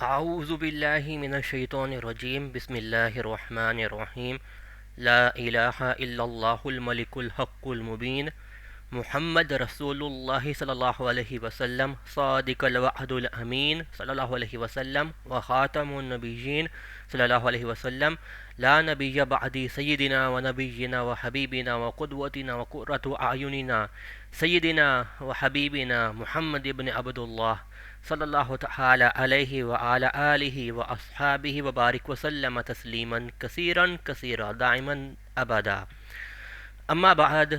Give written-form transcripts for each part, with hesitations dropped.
أعوذ بالله من الشيطان الرجيم بسم الله الرحمن الرحيم لا إله إلا الله الملك الحق المبين محمد رسول الله صلى الله عليه وسلم صادق الوعد الأمين صلى الله عليه وسلم وخاتم النبيين صلى الله عليه وسلم لا نبي بعدي سيدنا ونبينا وحبيبنا وقدوتنا وقرة أعيننا سيدنا وحبيبنا محمد بن عبد الله صلی اللہ تعالی علیہ وعلی آلہ واصحابہ وبارک وسلم تسلیما کثیرا کثیرا دائما ابدا اما بعد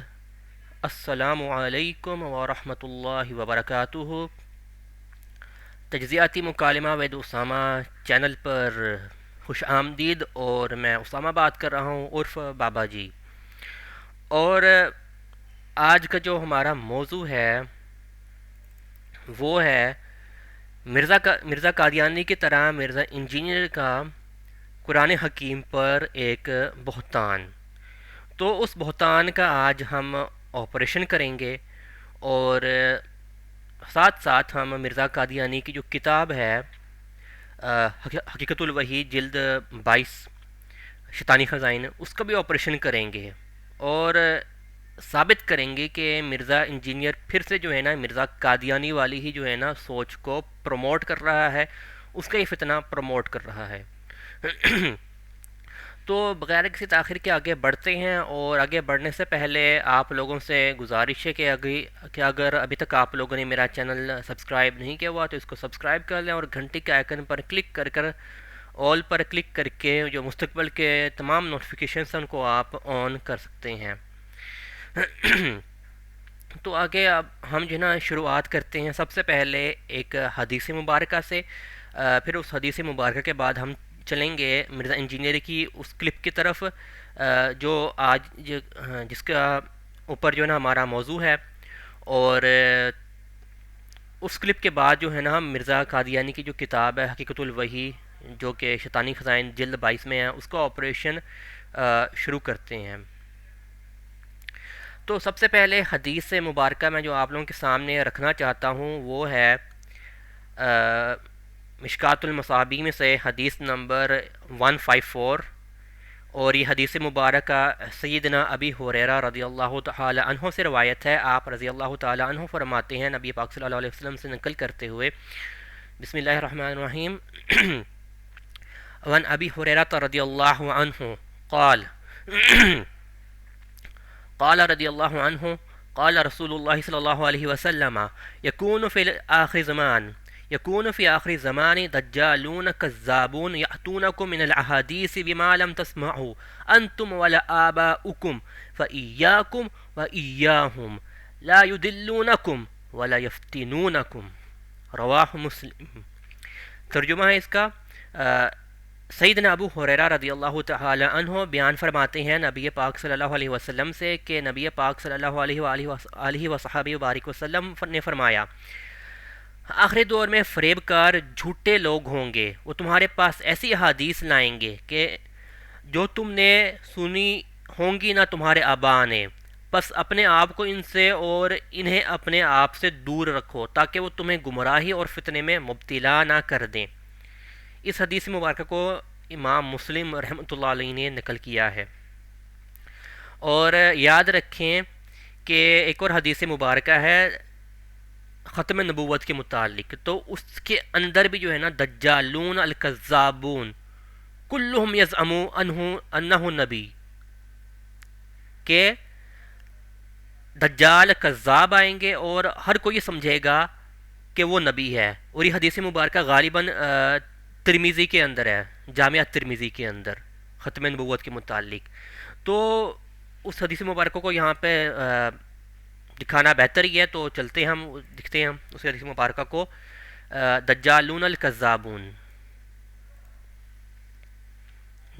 السلام علیکم ورحمۃ اللہ وبرکاتہ۔ تجزیاتی مکالمہ ود اسامہ چینل پر خوش آمدید، اور میں اسامہ بات کر رہا ہوں عرف بابا جی۔ اور آج کا جو ہمارا موضوع ہے وہ ہے مرزا قادیانی کی طرح مرزا انجینئر کا قرآن حکیم پر ایک بہتان۔ تو اس بہتان کا آج ہم آپریشن کریں گے، اور ساتھ ساتھ ہم مرزا قادیانی کی جو کتاب ہے حقیقت الوحی جلد 22 شیطانی خزائن، اس کا بھی آپریشن کریں گے، اور ثابت کریں گے کہ مرزا انجینئر پھر سے جو ہے نا مرزا قادیانی والی ہی جو ہے نا سوچ کو پروموٹ کر رہا ہے، اس کا یہ فتنہ پروموٹ کر رہا ہے۔ تو بغیر کسی تاخیر کے آگے بڑھتے ہیں، اور آگے بڑھنے سے پہلے آپ لوگوں سے گزارش ہے کہ اگر ابھی تک آپ لوگوں نے میرا چینل سبسکرائب نہیں کیا ہوا تو اس کو سبسکرائب کر لیں، اور گھنٹی کے آئیکن پر کلک کر کر آل پر کلک کر کے جو مستقبل کے تمام نوٹیفیکیشنز ان کو آپ آن کر سکتے ہیں۔ تو آگے اب ہم جو ہے نا شروعات کرتے ہیں سب سے پہلے ایک حدیث مبارکہ سے، پھر اس حدیث مبارکہ کے بعد ہم چلیں گے مرزا انجینئر کی اس کلپ کی طرف جو آج جس کا اوپر جو ہے نا ہمارا موضوع ہے، اور اس کلپ کے بعد جو ہے نا ہم مرزا قادیانی کی جو کتاب ہے حقیقت الوحی جو کہ شیطانی خزائن جلد 22 میں ہے، اس کا آپریشن شروع کرتے ہیں۔ تو سب سے پہلے حدیث مبارکہ میں جو آپ لوگوں کے سامنے رکھنا چاہتا ہوں وہ ہے مشکات المصابیح میں سے حدیث نمبر 154، اور یہ حدیث مبارکہ سیدنا ابی ہریرہ رضی اللہ تعالی عنہ سے روایت ہے۔ آپ رضی اللہ تعالی عنہ فرماتے ہیں نبی پاک صلی اللہ علیہ وسلم سے نقل کرتے ہوئے، بسم اللہ الرحمن الرحیم، وعن ابی ہریرہ رضی اللہ عنہ قال قال رضی اللہ عنہ قال رسول اللہ صلی اللہ علیہ وسلم يكون في آخر الزمان دجالون كذابون يأتونكم من الأحاديث بما لم تسمعوا أنتم ولا آباؤكم فإياكم وإياهم لا يدلونكم ولا يفتنونكم، رواہ مسلم۔ ترجمہ ہے اس کا، سیدنا ابو ہریرہ رضی اللہ تعالی عنہ بیان فرماتے ہیں نبی پاک صلی اللہ علیہ وسلم سے کہ نبی پاک صلی اللہ علیہ وآلہ وصحبہ وبارک وسلم نے فرمایا، آخری دور میں فریب کار جھوٹے لوگ ہوں گے، وہ تمہارے پاس ایسی احادیث لائیں گے کہ جو تم نے سنی ہوں گی نہ تمہارے آباء نے، بس اپنے آپ کو ان سے اور انہیں اپنے آپ سے دور رکھو تاکہ وہ تمہیں گمراہی اور فتنے میں مبتلا نہ کر دیں۔ اس حدیث مبارکہ کو امام مسلم رحمۃ اللہ علیہ نے نقل کیا ہے۔ اور یاد رکھیں کہ ایک اور حدیث مبارکہ ہے ختم نبوت کے متعلق، تو اس کے اندر بھی جو ہے نا دجالون الکذابون کلہم یزعمو انہ نبی، کہ دجال کذاب آئیں گے اور ہر کوئی سمجھے گا کہ وہ نبی ہے۔ اور یہ حدیث مبارکہ غالباً ترمذی کے اندر ہے، جامعہ ترمذی کے اندر ختم نبوت کے متعلق۔ تو اس حدیث مبارکہ کو یہاں پہ دکھانا بہتر ہی ہے، تو چلتے ہیں ہم دکھتے ہیں اس حدیث مبارکہ کو۔ دجالون الکذابون،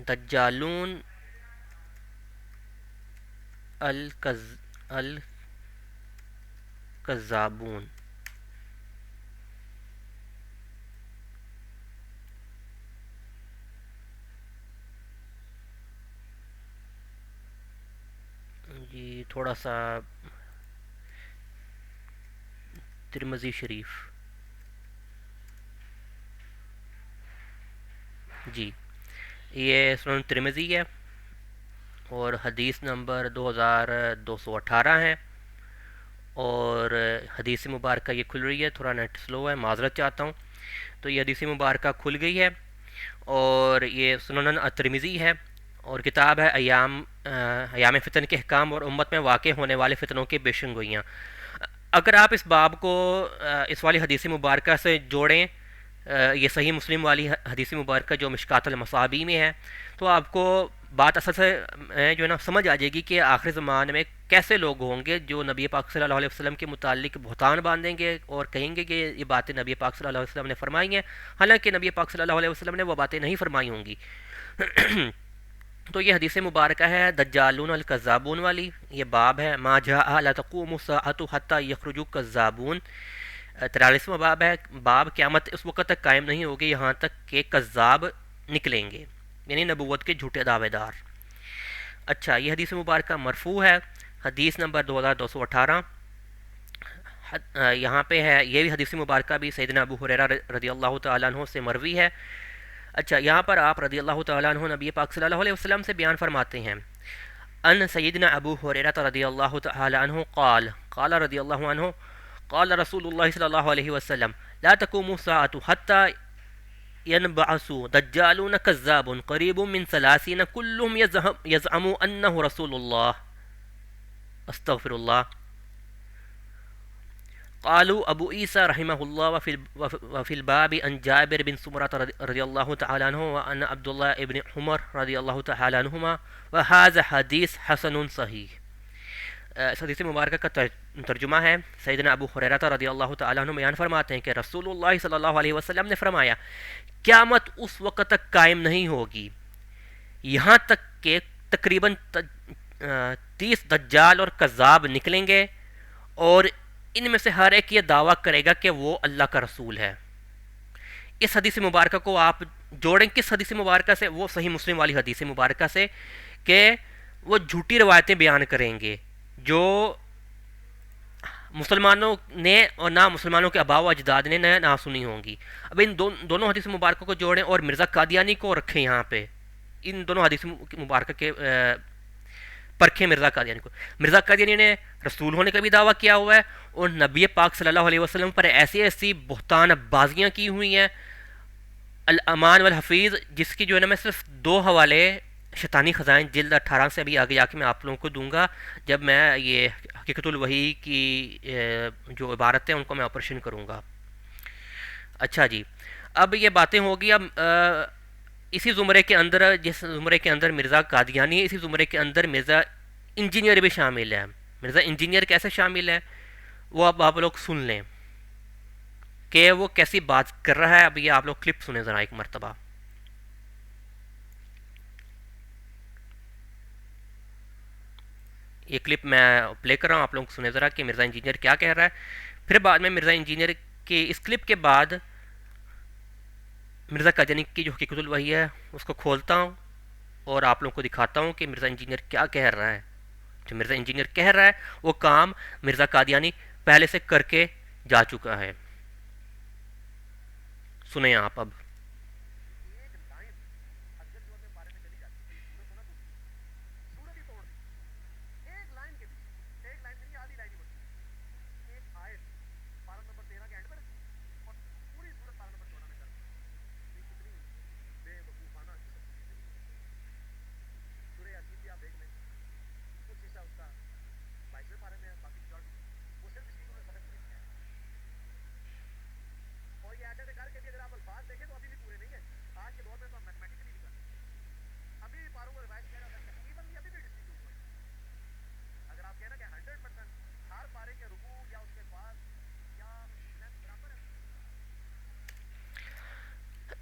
دجالون الکذابون، جی تھوڑا سا ترمذی شریف، جی، یہ سنن ترمذی ہے اور حدیث نمبر 2218 ہے، اور حدیث مبارکہ یہ کھل رہی ہے، تھوڑا نیٹ سلو ہے، معذرت چاہتا ہوں. تو یہ حدیث مبارکہ کھل گئی ہے، اور یہ سنن ترمذی ہے، اور کتاب ہے ایام فتن کے احکام اور امت میں واقع ہونے والے فتنوں کی پیشن گوئیاں. اگر آپ اس باب کو اس والی حدیث مبارکہ سے جوڑیں، یہ صحیح مسلم والی حدیث مبارکہ جو مشکات المصابی میں ہے، تو آپ کو بات اصل سے جو ہے نا سمجھ آ جائے گی کہ آخری زمان میں کیسے لوگ ہوں گے جو نبی پاک صلی اللہ علیہ وسلم کے متعلق بہتان باندھیں گے اور کہیں گے کہ یہ باتیں نبی پاک صلی اللہ علیہ وسلم نے فرمائی ہیں، حالانکہ نبی پاک صلی اللہ علیہ وسلم نے وہ باتیں نہیں فرمائی ہوں گی. تو یہ حدیث مبارکہ ہے دجالون الکذابون والی، یہ باب ہے ما جاء لا تقوم الساعة حتى يخرج الكذابون. 43واں باب ہے، باب قیامت اس وقت تک قائم نہیں ہوگی یہاں تک کہ کذاب نکلیں گے، یعنی نبوت کے جھوٹے دعوے دار. اچھا، یہ حدیث مبارکہ مرفوع ہے، حدیث نمبر 2218. یہاں پہ ہے یہ بھی حدیث مبارکہ بھی سیدنا ابو ہریرہ رضی اللہ تعالیٰ عنہ سے مروی ہے. اچھا، یہاں پر آپ رضی اللہ تعالیٰ عنہ نبی پاک صلی اللہ علیہ وسلم سے بیان فرماتے ہیں، ان سیدنا ابو ہریرہ رضی اللہ تعالیٰ عنہ قال قال رضی اللہ عنہ قال رسول اللہ صلی اللہ علیہ وسلم لا تقوم الساعة حتى ينبعث دجالون كذاب قريب من 30 كلهم يزعم انه رسول الله. استغفر الله. قالوا ابو عیسیٰ رحمہ اللہ وفی الباب ان جابر بن سمرة رضی اللہ تعالی عنہ وان عبداللہ ابن عمر رضی اللہ تعالی عنہما وهذا حدیث حسن صحیح. اس حدیث مبارکہ کا ترجمہ ہے، سیدنا ابو ہریرہ رضی اللہ تعالیٰ عنہ بیان فرماتے ہیں کہ رسول اللہ صلی اللہ علیہ وسلم نے فرمایا قیامت اس وقت تک قائم نہیں ہوگی یہاں تک کہ تقریباً 30 دجال اور کذاب نکلیں گے، اور ان میں سے ہر ایک یہ دعویٰ کرے گا کہ وہ اللہ کا رسول ہے. اس حدیث مبارکہ کو آپ جوڑیں کس حدیث مبارکہ سے؟ وہ صحیح مسلم والی حدیث مبارکہ سے، کہ وہ جھوٹی روایتیں بیان کریں گے جو مسلمانوں نے اور نہ مسلمانوں کے آباء و اجداد نے نہ سنی ہوں گی. اب ان دونوں حدیث مبارکوں کو جوڑیں اور مرزا قادیانی کو رکھیں یہاں پہ، ان دونوں حدیث مبارکہ کے پرکھیں مرزا قادیانی کو. مرزا قادیانی نے رسول ہونے کا بھی دعویٰ کیا ہوا ہے، اور نبی پاک صلی اللہ علیہ وسلم پر ایسی ایسی بہتان بازیاں کی ہوئی ہیں. الامان والحفیظ، جس کی جو ہے نا میں صرف 2 حوالے شیطانی خزائن جلد 18 سے ابھی آگے جا کے میں آپ لوگوں کو دوں گا جب میں یہ حقیقت الوحی کی جو عبارتیں ان کو میں آپریشن کروں گا. اچھا جی، اب یہ باتیں ہوگی. اب اسی زمرے کے اندر، جس زمرے کے اندر مرزا قادیانی ہے، اسی زمرے کے اندر مرزا انجینئر بھی شامل ہے. مرزا انجینئر کیسے شامل ہے وہ اب آپ لوگ سن لیں کہ وہ کیسی بات کر رہا ہے. اب یہ آپ لوگ کلپ سنیں ذرا ایک مرتبہ. یہ کلپ میں پلے کر رہا ہوں، آپ لوگ سنیں ذرا کہ مرزا انجینئر کیا کہہ رہا ہے. پھر بعد میں مرزا انجینئر کے اس کلپ کے بعد مرزا قادیانی کی جو حقیقت الوحی ہے اس کو کھولتا ہوں اور آپ لوگوں کو دکھاتا ہوں کہ مرزا انجینئر کیا کہہ رہا ہے. جو مرزا انجینئر کہہ رہا ہے وہ کام مرزا قادیانی پہلے سے کر کے جا چکا ہے. سنیں آپ اب.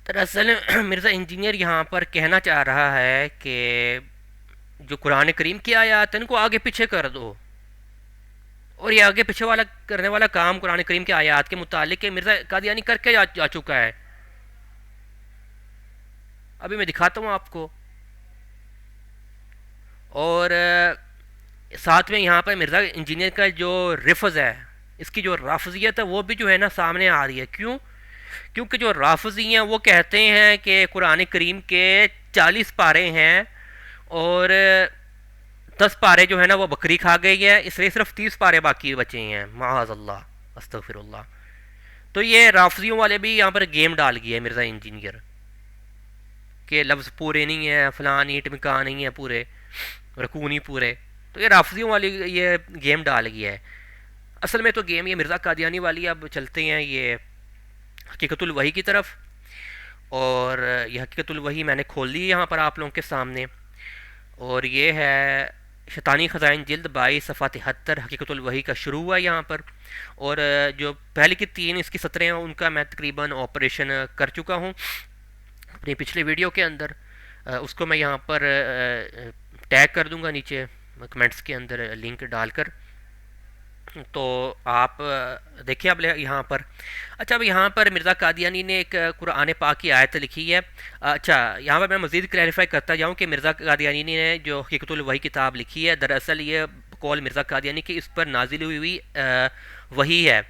دراصل مرزا انجینئر یہاں پر کہنا چاہ رہا ہے کہ جو قرآن کریم کی آیات ہیں ان کو آگے پیچھے کر دو، اور یہ آگے پیچھے والا کرنے والا کام قرآن کریم کے آیات کے متعلق مرزا قادیانی کر کے جا چکا ہے. ابھی میں دکھاتا ہوں آپ کو. اور ساتھ میں یہاں پر مرزا انجینئر کا جو رفظ ہے، اس کی جو رافضیت ہے وہ بھی جو ہے نا سامنے آ رہی ہے. کیوں کیونکہ جو رافضی ہیں وہ کہتے ہیں کہ قرآن کریم کے 40 پارے ہیں اور 10 پارے جو ہے نا وہ بکری کھا گئی ہے، اس لیے صرف 30 پارے باقی بچے ہیں، معاذ اللہ، استغفر اللہ۔ تو یہ رافضیوں والے بھی یہاں پر گیم ڈال گئے ہے مرزا انجینئر کہ لفظ پورے نہیں ہیں، فلاں نہیں، ٹمکا نہیں ہے پورے، رکوع نہیں پورے، تو یہ رافضیوں والی یہ گیم ڈال گیا ہے۔ اصل میں تو گیم یہ مرزا قادیانی والی۔ اب چلتے ہیں یہ حقیقت الوحی کی طرف، اور یہ حقیقت الوحی میں نے کھول لی یہاں پر آپ لوگوں کے سامنے، اور یہ ہے شیطانی خزائن جلد 22 صفحہ 73، حقیقت الوحی کا شروع ہوا یہاں پر، اور جو پہلے کی 3 اس کی سطریں ہیں ان کا میں تقریباً آپریشن کر چکا ہوں اپنی پچھلے ویڈیو کے اندر، اس کو میں یہاں پر ٹیگ کر دوں گا نیچے کمنٹس کے اندر لنک ڈال کر، تو آپ دیکھیں اب یہاں پر۔ اچھا، اب یہاں پر مرزا قادیانی نے ایک قرآن پاک کی آیت لکھی ہے۔ اچھا، یہاں پر میں مزید کلیریفائی کرتا جاؤں کہ مرزا قادیانی نے جو حقیقت الوحی کتاب لکھی ہے، دراصل یہ قول مرزا قادیانی کی اس پر نازل ہوئی وحی ہے۔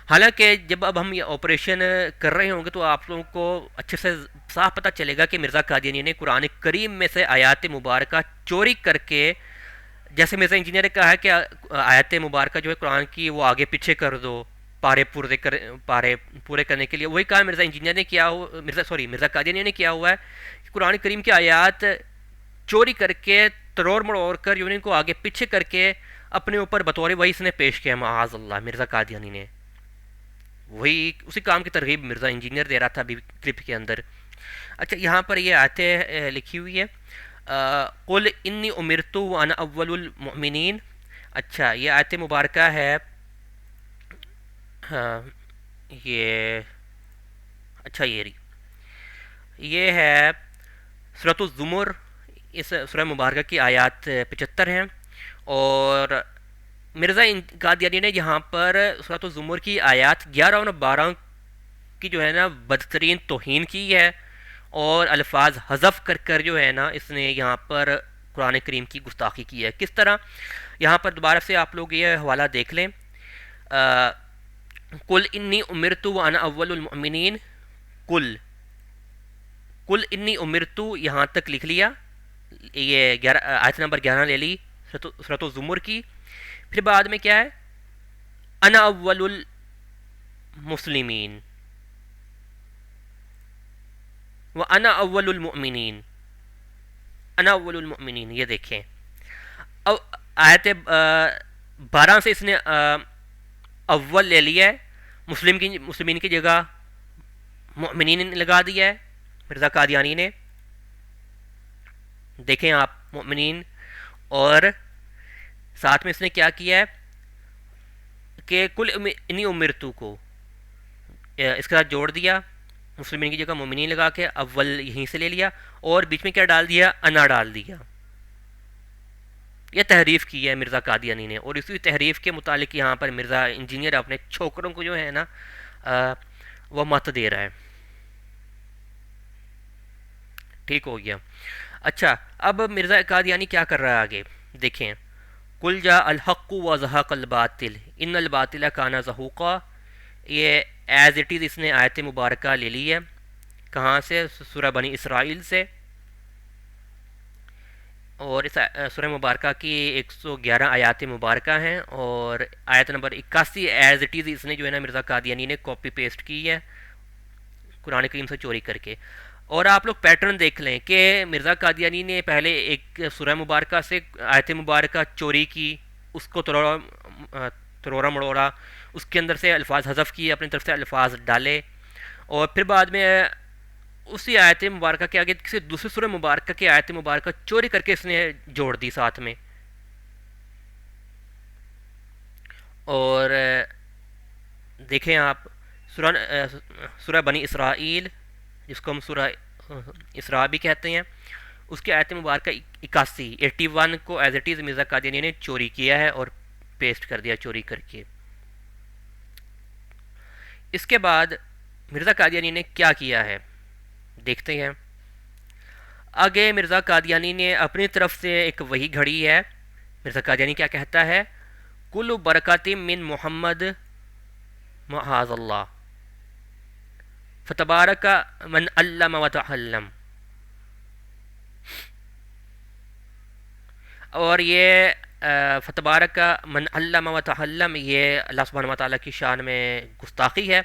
حالانکہ جب اب ہم یہ آپریشن کر رہے ہوں گے تو آپ لوگوں کو اچھے سے صاف پتہ چلے گا کہ مرزا قادیانی نے قرآن کریم میں سے آیات مبارکہ چوری کر کے، جیسے مرزا انجینئر نے کہا ہے کہ آیت مبارکہ جو ہے قرآن کی وہ آگے پیچھے کر دو پارے پورے کرنے کے لیے، وہی کہا مرزا انجینئر نے کیا ہوا، مرزا قادیانی نے کیا ہوا ہے کہ قرآن کریم کی آیات چوری کر کے تروڑ مڑوڑ کر جو ان کو آگے پیچھے کر کے اپنے اوپر بطور وہی اس نے پیش کیا، معاذ اللہ، مرزا قادیانی نے وہی اسی کام کی ترغیب مرزا انجینئر دے رہا تھا ابھی کلپ کے اندر۔ اچھا، یہاں پر یہ آیتیں لکھی ہوئی ہے، قل انی امرت وانا اول المؤمنین۔ اچھا، یہ آیت مبارکہ ہے، ہاں یہ اچھا یہ ہے سورۃ الزمر، اس سورہ مبارکہ کی آیات 75 ہیں، اور مرزا قادیانی نے یہاں پر سورۃ الزمر کی آیات 11 اور 12 کی جو ہے نا بدترین توہین کی ہے، اور الفاظ حذف کر کر جو ہے نا اس نے یہاں پر قرآن کریم کی گستاخی کی ہے۔ کس طرح؟ یہاں پر دوبارہ سے آپ لوگ یہ حوالہ دیکھ لیں، قل انی امرت وانا اول المؤمنین، قل انی امرت یہاں تک لکھ لیا، یہ آیت نمبر 11 لے لی سورۃ الزمر کی، پھر بعد میں کیا ہے، انا اول المسلمین وانا اول المؤمنین، انا اول المؤمنین، یہ دیکھیں اب آیت 12 سے اس نے اول لے لیا ہے، مسلمین کی جگہ مؤمنین لگا دیا ہے مرزا قادیانی نے، دیکھیں آپ مؤمنین، اور ساتھ میں اس نے کیا کیا ہے کہ کل انی امرتو کو اس کے ساتھ جوڑ دیا، مسلمین کی جگہ مومنین لگا کے اول یہیں سے لے لیا، اور بیچ میں کیا ڈال دیا، انا ڈال دیا۔ یہ تحریف کی ہے مرزا قادیانی نے، اور اسی تحریف کے متعلق یہاں پر مرزا انجینئر اپنے چھوکروں کو جو ہے نا وہ مت دے رہا ہے۔ ٹھیک ہو گیا۔ اچھا، اب مرزا قادیانی کیا کر رہا ہے آگے دیکھیں، قل جاء الحق وزهق الباطل ان الباطل کان زہوقا، یہ ایز اٹ از اس نے آیت مبارکہ لے لی ہے، کہاں سے؟ سورہ بنی اسرائیل سے، اور اس سورہ مبارکہ کی 111 آیات مبارکہ ہیں، اور آیت نمبر 81 ایز اٹ از اس نے جو ہے نا مرزا قادیانی نے کاپی پیسٹ کی ہے قرآن کریم سے چوری کر کے۔ اور آپ لوگ پیٹرن دیکھ لیں کہ مرزا قادیانی نے پہلے ایک سورہ مبارکہ سے آیت مبارکہ چوری کی، اس کو تروڑا مڑوڑا، اس کے اندر سے الفاظ حذف کیے، اپنی طرف سے الفاظ ڈالے، اور پھر بعد میں اسی آیت مبارکہ کے آگے کسی دوسری سورہ مبارکہ کی آیت مبارکہ چوری کر کے اس نے جوڑ دی ساتھ میں۔ اور دیکھیں آپ سورہ بنی اسرائیل، جس کو ہم سورہ اسراء بھی کہتے ہیں، اس کی آیت مبارکہ 81 کو as it is Mirza Qadiani نے چوری کیا ہے اور پیسٹ کر دیا چوری کر کے۔ اس کے بعد مرزا قادیانی نے کیا کیا ہے دیکھتے ہیں آگے۔ مرزا قادیانی نے اپنی طرف سے ایک وحی گھڑی ہے۔ مرزا قادیانی کیا کہتا ہے؟ کل برکات من محمد معاذ اللہ، فتبارک من علم وتعلم. اور یہ فتبارک من علم وتعلم یہ اللہ سبحانہ و تعالیٰ کی شان میں گستاخی ہے.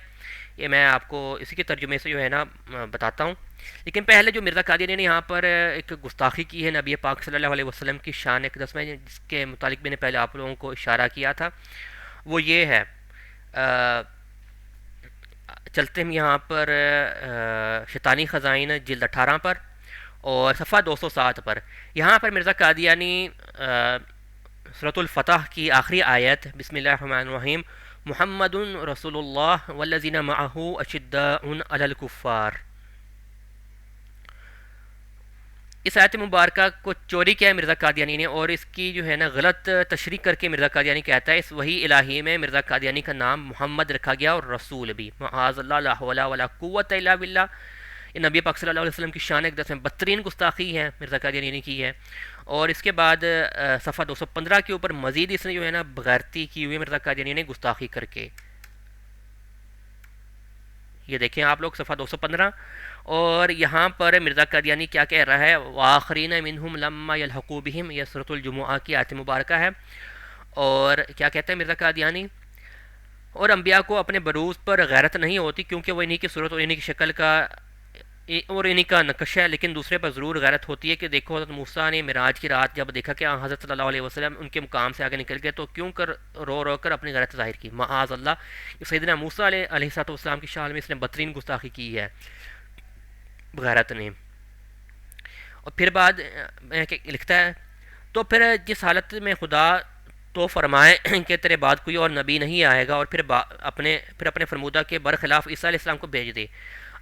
یہ میں آپ کو اسی کے ترجمے سے جو ہے نا بتاتا ہوں. لیکن پہلے جو مرزا قادیانی نے یہاں پر ایک گستاخی کی ہے نبی پاک صلی اللہ علیہ وسلم کی شان ایک دس میں جس کے متعلق میں نے پہلے آپ لوگوں کو اشارہ کیا تھا وہ یہ ہے. چلتے ہم یہاں پر شیطانی خزائن جلد 18 پر اور صفحہ 207 پر. یہاں پر مرزا قادیانی سورۃ الفتح کی آخری آیت بسم اللہ الرحمن الرحیم محمد رسول اللہ والذین معہ اشداء علی الکفار، اس آیت مبارکہ کو چوری کیا ہے مرزا قادیانی نے اور اس کی جو ہے نا غلط تشریح کر کے مرزا قادیانی کہتا ہے اس وحی الہی میں مرزا قادیانی کا نام محمد رکھا گیا اور رسول بھی. معاذ اللہ، لا حول ولا قوت الا باللہ. یہ نبی پاک صلی اللہ علیہ وسلم کی شان ایک دس میں بدترین گستاخی ہے مرزا قادیانی نے کی ہے. اور اس کے بعد صفحہ 215 کے اوپر مزید اس نے جو ہے نا بغیرتی کی ہوئی مرزا قادیانی نے گستاخی کر کے. یہ دیکھیں آپ لوگ صفحہ 215. اور یہاں پر مرزا قادیانی کیا کہہ رہا ہے وآخرین منہم لما یلحقوا بہم، یہ سورۃ الجمعہ کی آیت مبارکہ ہے. اور کیا کہتا ہے مرزا قادیانی اور انبیاء کو اپنے بروز پر غیرت نہیں ہوتی کیونکہ وہ انہی کی صورت اور انہی کی شکل کا اور انہی کا نقش ہے، لیکن دوسرے پر ضرور غیرت ہوتی ہے کہ دیکھو حضرت موسیٰ نے معراج کی رات جب دیکھا کہ حضرت صلی اللہ علیہ وسلم ان کے مقام سے آگے نکل گئے تو کیوں کر رو رو کر اپنی غیرت ظاہر کی. معاذ اللہ، سیدنا موسیٰ علیہ السلام کی شان میں اس نے بدترین گستاخی کی ہے غیرت نے. اور پھر بعد لکھتا ہے تو پھر جس حالت میں خدا تو فرمائے کہ تیرے بعد کوئی اور نبی نہیں آئے گا اور پھر اپنے فرمودہ کے برخلاف عیسیٰ علیہ السلام کو بھیج دے.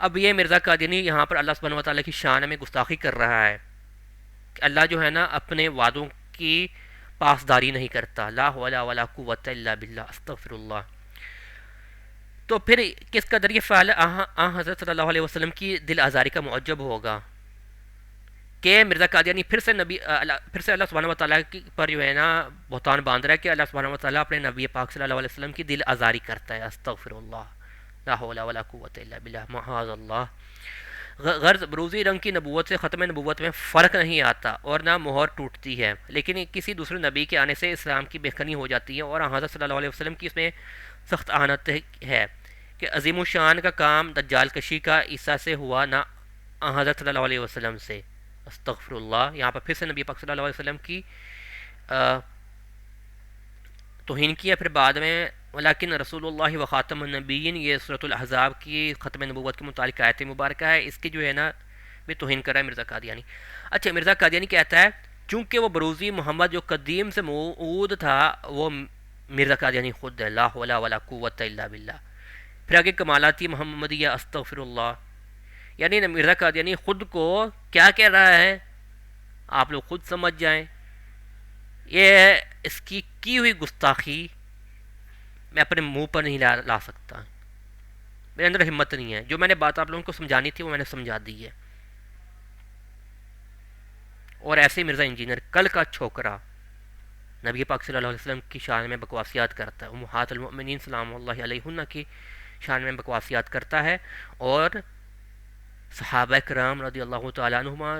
اب یہ مرزا قادیانی یہاں پر اللہ سبحانہ و تعالیٰ کی شان میں گستاخی کر رہا ہے کہ اللہ جو ہے نا اپنے وعدوں کی پاسداری نہیں کرتا. لا حول ولا قوت الا باللہ، استغفر اللہ. تو پھر کس قدر یہ فعل حضرت صلی اللہ علیہ وسلم کی دل آزاری کا معجب ہوگا کہ مرزا قادیانی پھر سے اللہ سبحانہ و تعالیٰ پر جو ہے نا بہتان باندھ رہا ہے کہ اللہ سبحانہ و تعالیٰ اپنے نبی پاک صلی اللہ علیہ وسلم کی دل آزاری کرتا ہے. استغفر اللہ، لا حول ولا قوت الا باللہ، معاذ اللہ. غرض بروزی رنگ کی نبوت سے ختم نبوت میں فرق نہیں آتا اور نہ مہر ٹوٹتی ہے، لیکن کسی دوسرے نبی کے آنے سے اسلام کی بےخنی ہو جاتی ہے. اور حضرت صلی اللہ علیہ وسلم کی اس میں سخت اہانت ہے کہ عظیم الشان کا کام دجال کشی کا عیسیٰ سے ہوا نہ حضرت صلی اللہ علیہ وسلم سے. استغفر اللہ. یہاں پر پھر سے نبی پاک صلی اللہ علیہ وسلم کی توہین کیا. پھر بعد میں ولیکن رسول اللہ و خاتم النبیین، یہ سورۃ الاحزاب کی ختم نبوت کے متعلق آیت مبارکہ ہے، اس کی جو ہے نا بھی توہین کر رہا ہے مرزا قادیانی. اچھا، مرزا قادیانی کہتا ہے چونکہ وہ بروزی محمد جو قدیم سے موعود تھا وہ مرزا قادیانی خود ہے. لا حول ولا قوت الا باللہ. پھر آگے کمالاتی محمدیہ، استغفر اللہ. یعنی مرزا قادیانی خود کو کیا کہہ رہا ہے آپ لوگ خود سمجھ جائیں. یہ اس کی ہوئی گستاخی میں اپنے منہ پر نہیں لا سکتا، میرے اندر ہمت نہیں ہے. جو میں نے بات آپ لوگوں کو سمجھانی تھی وہ میں نے سمجھا دی ہے. اور ایسے مرزا انجینئر کل کا چھوکرا نبی پاک صلی اللہ علیہ وسلم کی شان میں بکواسیات کرتا ہے، امہات المؤمنین سلام اللہ علیہن کی شان میں بکواسیات کرتا ہے اور صحابہ کرام رضی اللہ تعالیٰ عنہما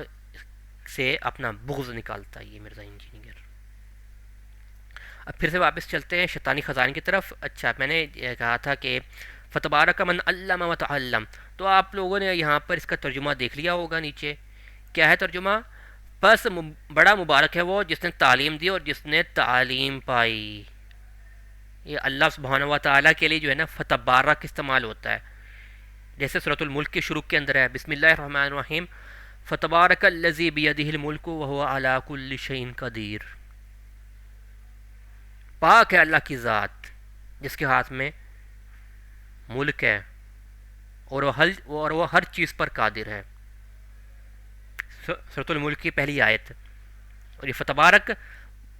سے اپنا بغض نکالتا ہے یہ مرزا انجینئر. اب پھر سے واپس چلتے ہیں شیطانی خزانے کی طرف. اچھا، میں نے کہا تھا کہ فتبارک من علم وتعلم، تو آپ لوگوں نے یہاں پر اس کا ترجمہ دیکھ لیا ہوگا. نیچے کیا ہے ترجمہ؟ بس بڑا مبارک ہے وہ جس نے تعلیم دی اور جس نے تعلیم پائی. یہ اللہ سبحانہ و تعالیٰ کے لیے جو ہے نا فتبارک استعمال ہوتا ہے، جیسے سورۃ الملک کے شروع کے اندر ہے بسم اللہ الرحمن الرحیم فتبارک الذی بیدہ الملک وہو علی کل شیء قدیر. پاک ہے اللہ کی ذات جس کے ہاتھ میں ملک ہے اور وہ ہر چیز پر قادر ہے. سورۃ الملک کی پہلی آیت. اور یہ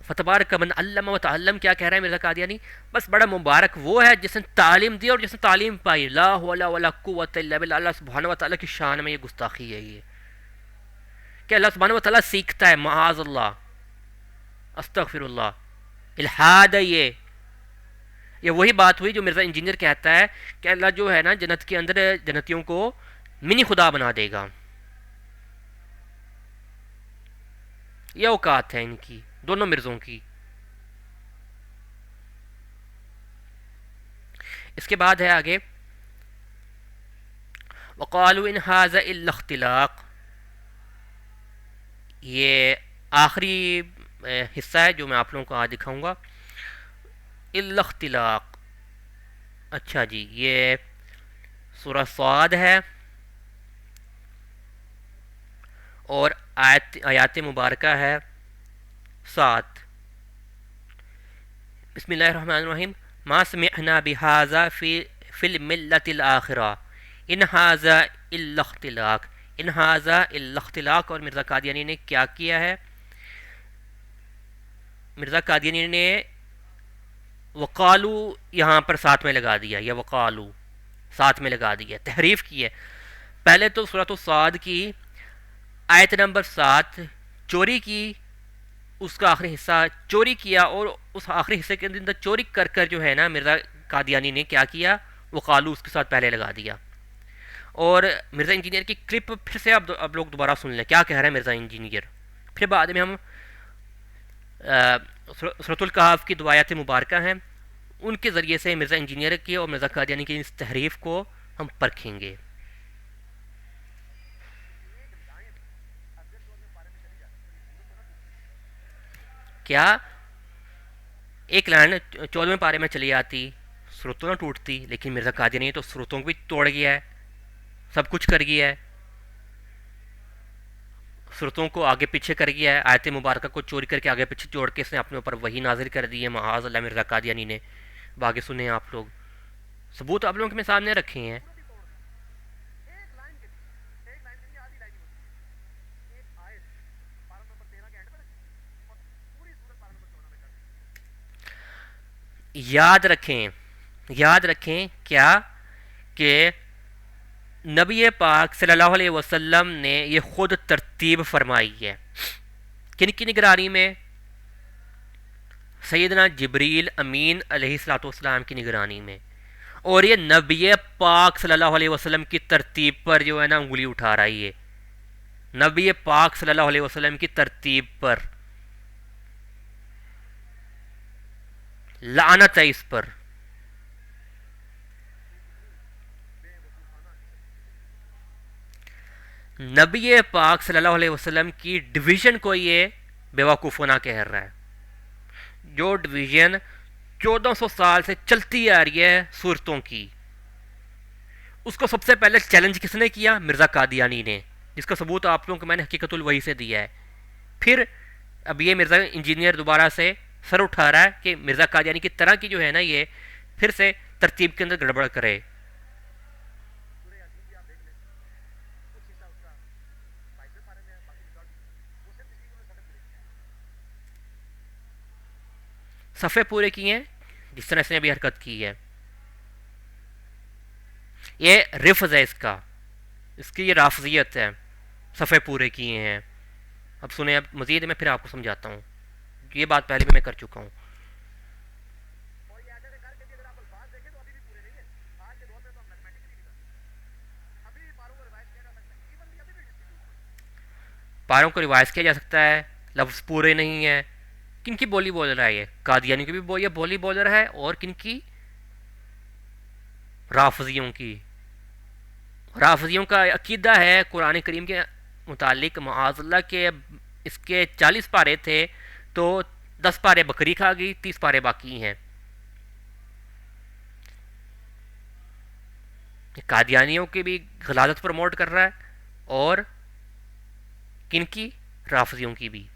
فتبارک من علم و تعلم کیا کہہ رہا ہے مرزا قادیانی؟ بس بڑا مبارک وہ ہے جس نے تعلیم دی اور جس نے تعلیم پائی. لا حول ولا قوت الا باللہ. اللہ سبحانہ و تعالیٰ کی شان میں یہ گستاخی ہے یہ کہ اللہ سبحانہ و تعالیٰ سیکھتا ہے. معاذ اللہ، استغفر اللہ. الحاد ہے یہ یہ وہی بات ہوئی جو مرزا انجینئر کہتا ہے کہ اللہ جو ہے نا جنت کے اندر جنتیوں کو منی خدا بنا دے گا. یہ اوقات ہے ان کی دونوں مرزوں کی. اس کے بعد ہے آگے وقالوا ان هذا الا اختلاق. یہ آخری حصہ ہے جو میں آپ لوگوں کو آج دکھاؤں گا. الا اختلاق. اچھا جی یہ سورہ صاد ہے اور آیات مبارکہ ہے 7. بسم اللہ الرحمن الرحیم ما سمعنا بهذا فی الملت الاخرہ ان هذا الا اختلاق. ان هذا الا اختلاق. اور مرزا قادیانی نے کیا کیا ہے؟ مرزا قادیانی نے وقالو یہاں پر ساتھ میں لگا دیا، یا وقالو ساتھ میں لگا دیا، تحریف کی ہے. پہلے تو سورۃ الصاد کی آیت نمبر 7 چوری کی، اس کا آخری حصہ چوری کیا، اور اس آخری حصے کے اندر چوری کر کر جو ہے نا مرزا قادیانی نے کیا کیا، وقالو اس کے ساتھ پہلے لگا دیا. اور مرزا انجینئر کی کلپ پھر سے اب لوگ دوبارہ سن لیں کیا کہہ رہے ہیں مرزا انجینئر. پھر بعد میں ہم سورۃ الکہف کی دو آیات مبارکہ ہیں ان کے ذریعے سے مرزا انجینئر کی اور مرزا قادیانی کی اس تحریف کو ہم پرکھیں گے. کیا ایک لائن 14ویں پارے میں چلی آتی سروتوں نہ ٹوٹتی، لیکن مرزا قادیانی تو سروتوں کو بھی توڑ گیا ہے، سب کچھ کر گیا ہے، سروتوں کو آگے پیچھے کر گیا ہے، آیت مبارکہ کو چوری کر کے آگے پیچھے جوڑ کے اس نے اپنے اوپر وہی نازل کر دی ہے معاذ اللہ مرزا قادیانی نے. آگے سنیں آپ لوگ، ثبوت آپ لوگوں کے سامنے رکھے ہیں. یاد رکھیں کیا کہ نبی پاک صلی اللہ علیہ وسلم نے یہ خود ترتیب فرمائی ہے. کن کی نگرانی میں؟ سیدنا جبریل امین علیہ الصلوۃ والسلام کی نگرانی میں. اور یہ نبی پاک صلی اللہ علیہ وسلم کی ترتیب پر جو ہے نا انگلی اٹھا رہا ہے. یہ نبی پاک صلی اللہ علیہ وسلم کی ترتیب پر لعنت ہے اس پر. نبی پاک صلی اللہ علیہ وسلم کی ڈویژن کو یہ بیوقوفانہ کہہ رہا ہے. جو ڈویژن 1400 سال سے چلتی آ رہی ہے صورتوں کی، اس کو سب سے پہلے چیلنج کس نے کیا؟ مرزا قادیانی نے، جس کا ثبوت آپ لوگوں کو میں نے حقیقت الوحی سے دیا ہے. پھر اب یہ مرزا انجینئر دوبارہ سے سر اٹھا رہا ہے کہ مرزا قادیانی کی طرح کی جو ہے نا یہ پھر سے ترتیب کے اندر گڑبڑ کرے. صفحے پورے کیے ہیں جس طرح اس نے ابھی حرکت کی ہے. یہ رفض ہے اس کی یہ رافضیت ہے. صفحے پورے کیے ہیں. اب سنیں، اب مزید میں پھر آپ کو سمجھاتا ہوں. یہ بات پہلے بھی میں کر چکا ہوں. پاروں کو ریوائز کیا جا سکتا ہے، لفظ پورے نہیں ہیں. کن کی بولی بول رہا ہے یہ؟ قادیانی کی بھی یہ بولی بول رہا ہے، اور کن کی؟ رافضیوں کی. رافضیوں کا عقیدہ ہے قرآن کریم کے متعلق معاذ اللہ کے اس کے 40 پارے تھے تو 10 پارے بکری کھا گئی، 30 پارے باقی ہیں. قادیانیوں کی بھی غلاظت پروموٹ کر رہا ہے، اور کن کی؟ رافضیوں کی بھی.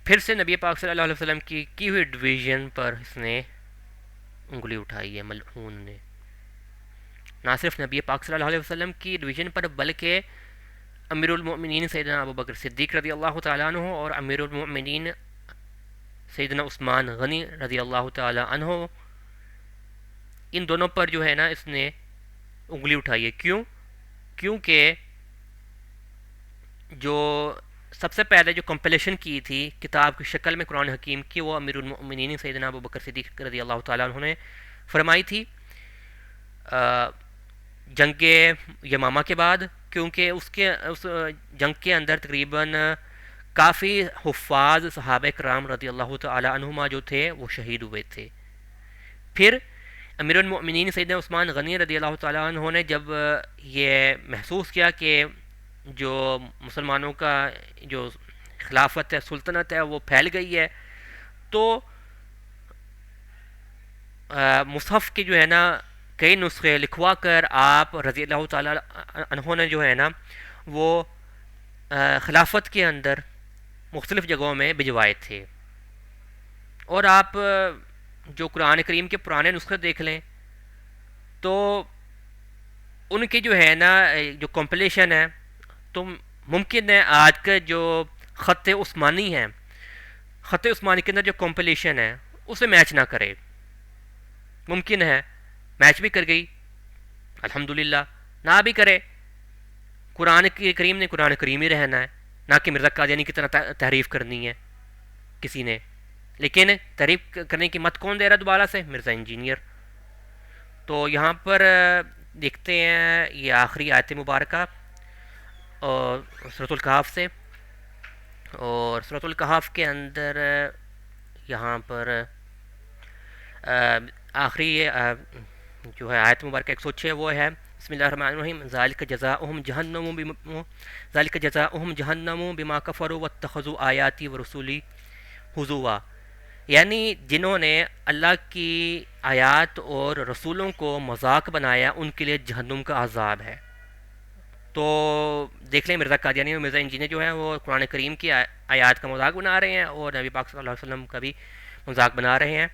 پھر سے نبی پاک صلی اللہ علیہ وسلم کی ہوئی ڈویژن پر اس نے انگلی اٹھائی ہے ملعون نے. نہ صرف نبی پاک صلی اللہ علیہ وسلم کی ڈویژن پر بلکہ امیر المؤمنین سیدنا ابو بکر صدیق رضی اللہ تعالیٰ عنہ اور امیر المؤمنین سیدنا عثمان غنی رضی اللہ تعالیٰ عنہ، ان دونوں پر جو ہے نا اس نے انگلی اٹھائی ہے. کیوں؟ کیونکہ جو سب سے پہلے جو کمپلیشن کی تھی کتاب کی شکل میں قرآن حکیم کی، وہ امیر المؤمنین سیدنا ابو بکر صدیق رضی اللہ تعالیٰ عنہ نے فرمائی تھی جنگ یمامہ کے بعد، کیونکہ اس جنگ کے اندر تقریباً کافی حفاظ صحابہ کرام رضی اللہ تعالیٰ عنہما جو تھے وہ شہید ہوئے تھے۔ پھر امیر المؤمنین سیدنا عثمان غنی رضی اللہ تعالیٰ عنہ نے جب یہ محسوس کیا کہ جو مسلمانوں کا جو خلافت ہے، سلطنت ہے، وہ پھیل گئی ہے، تو مصحف کے جو ہے نا کئی نسخے لکھوا کر آپ رضی اللہ تعالیٰ عنہ نے جو ہے نا وہ خلافت کے اندر مختلف جگہوں میں بھجوائے تھے۔ اور آپ جو قرآن کریم کے پرانے نسخے دیکھ لیں تو ان کی جو ہے نا جو کمپلیشن ہے، تو ممکن ہے آج کا جو خط عثمانی ہے، خط عثمانی کے اندر جو کمپلیشن ہے اسے میچ نہ کرے، ممکن ہے میچ بھی کر گئی الحمدللہ، نہ بھی کرے، قرآن کریم نے قرآن کریم ہی رہنا ہے، نہ کہ مرزا قادیانی کی طرح تحریف کرنی ہے کسی نے۔ لیکن تحریف کرنے کی مت کون دے رہا دوبارہ سے؟ مرزا انجینئر۔ تو یہاں پر دیکھتے ہیں یہ آخری آیت مبارکہ اور سورۃ الکہف سے، اور سورۃ الکہف کے اندر یہاں پر آخری جو ہے آیت مبارکہ 106 وہ ہے بسم اللہ الرحمن الرحیم ذالک جزاؤہم جہنم بما کفروا واتخذوا آیاتی ورسولی ہزوا، یعنی جنہوں نے اللہ کی آیات اور رسولوں کو مذاق بنایا ان کے لیے جہنم کا عذاب ہے۔ تو دیکھ لیں مرزا قادیانی اور مرزا انجینئر جو ہے وہ قرآن کریم کی آیات کا مذاق بنا رہے ہیں اور نبی پاک صلی اللہ علیہ وسلم کا بھی مذاق بنا رہے ہیں۔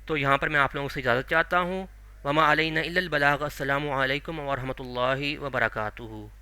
تو یہاں پر میں آپ لوگوں سے اجازت چاہتا ہوں۔ وما علینا الا البلاغ۔ السلام علیکم ورحمۃ اللہ وبرکاتہ۔